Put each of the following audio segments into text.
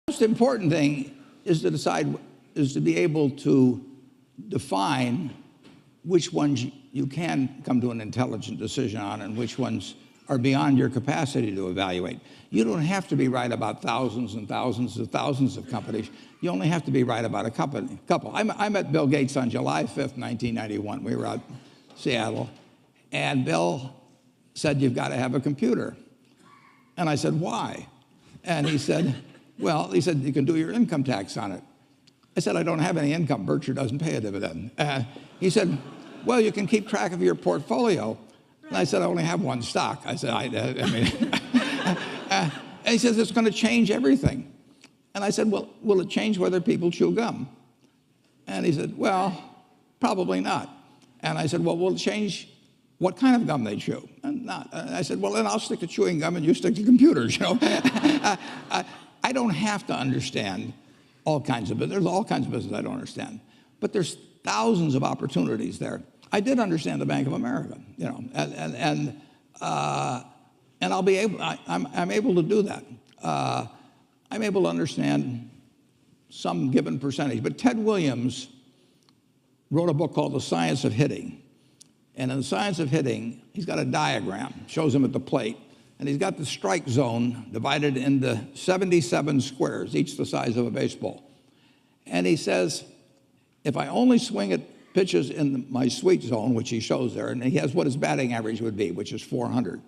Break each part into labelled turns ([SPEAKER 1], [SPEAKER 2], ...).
[SPEAKER 1] most important thing is to be able to define which ones you can come to an intelligent decision on and which ones are beyond your capacity to evaluate. You don't have to be right about thousands and thousands and thousands of companies. You only have to be right about a couple. I met Bill Gates on July 5th, 1991. We were out in Seattle, and Bill said, "You've got to have a computer." And I said, "Why?" And he said, "You can do your income tax on it." I said, "I don't have any income. Berkshire doesn't pay a dividend." He said, "Well, you can keep track of your portfolio." And I said, "I only have one stock." I said, and he says, "It's going to change everything." And I said, "Well, will it change whether people chew gum?" And he said, "Well, probably not." And I said, "Well, will it change what kind of gum they chew?" And not. And I said, "Well, then I'll stick to chewing gum and you stick to computers." I don't have to understand all kinds of business. There's all kinds of business I don't understand, but there's thousands of opportunities there. I did understand the Bank of America, and I'll be able. I'm able to do that. I'm able to understand some given percentage. But Ted Williams wrote a book called The Science of Hitting, and in The Science of Hitting, he's got a diagram, shows him at the plate, and he's got the strike zone divided into 77 squares, each the size of a baseball. And he says, if I only swing at pitches in my sweet zone, which he shows there, and he has what his batting average would be, which is 400.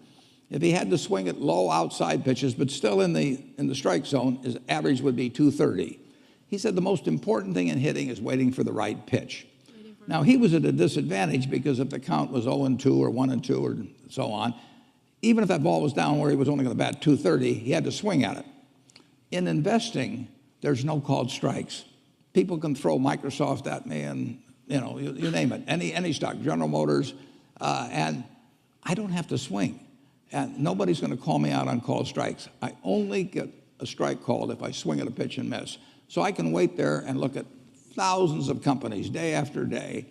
[SPEAKER 1] If he had to swing at low outside pitches, but still in the strike zone, his average would be 230. He said the most important thing in hitting is waiting for the right pitch. Now, he was at a disadvantage because if the count was 0-2 or 1-2 or so on, even if that ball was down where he was only going to bat 230, he had to swing at it. In investing, there's no called strikes. People can throw Microsoft at me and you name it, any stock, General Motors, and I don't have to swing. And nobody's going to call me out on called strikes. I only get a strike called if I swing at a pitch and miss. So I can wait there and look at thousands of companies day after day,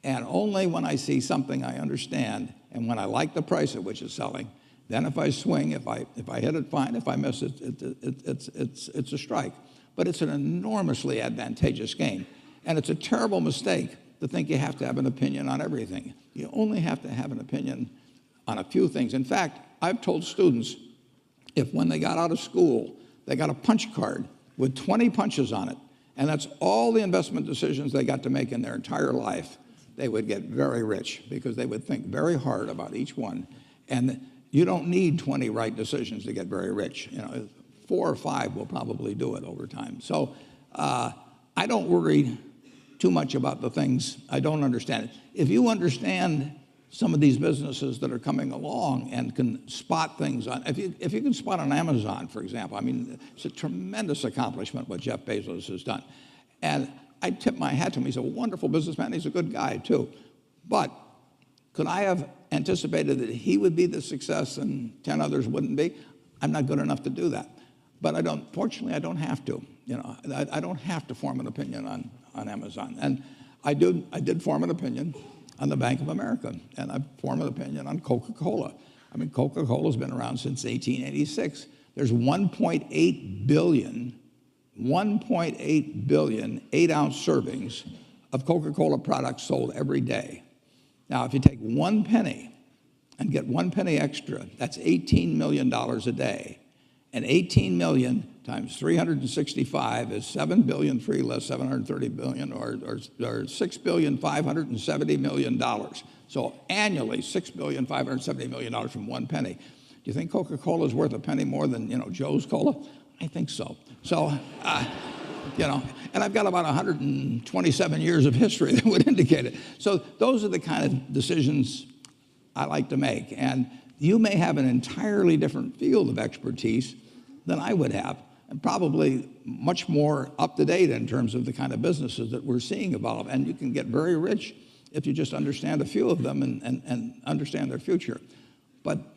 [SPEAKER 1] and only when I see something I understand and when I like the price at which it's selling, then if I swing, if I hit it, fine. If I miss it, it's a strike. But it's an enormously advantageous game. And it's a terrible mistake to think you have to have an opinion on everything. You only have to have an opinion on a few things. In fact, I've told students, if when they got out of school, they got a punch card with 20 punches on it, and that's all the investment decisions they got to make in their entire life, they would get very rich because they would think very hard about each one. And you don't need 20 right decisions to get very rich. 4 or 5 will probably do it over time. So I don't worry too much about the things I don't understand. If you understand some of these businesses that are coming along and can spot things on, if you can spot on Amazon, for example, it's a tremendous accomplishment what Jeff Bezos has done. And I tip my hat to him. He's a wonderful businessman. He's a good guy, too. But could I have anticipated that he would be the success and 10 others wouldn't be? I'm not good enough to do that. But fortunately, I don't have to. I don't have to form an opinion on Amazon. And I did form an opinion on the Bank of America, and I formed an opinion on Coca-Cola. Coca-Cola's been around since 1886. There's 1.8 billion 8-ounce servings of Coca-Cola products sold every day. Now, if you take 1 penny and get 1 penny extra, that's $18 million a day. And 18 million times 365 is 7 billion, 3 less 730 billion, or $6,570,000,000. So annually, $6,570,000,000 from 1 penny. Do you think Coca-Cola is worth a penny more than Joe's Cola? I think so. So, and I've got about 127 years of history that would indicate it. So those are the kind of decisions I like to make. And you may have an entirely different field of expertise than I would have, and probably much more up to date in terms of the kind of businesses that we're seeing evolve. And you can get very rich if you just understand a few of them and understand their future. But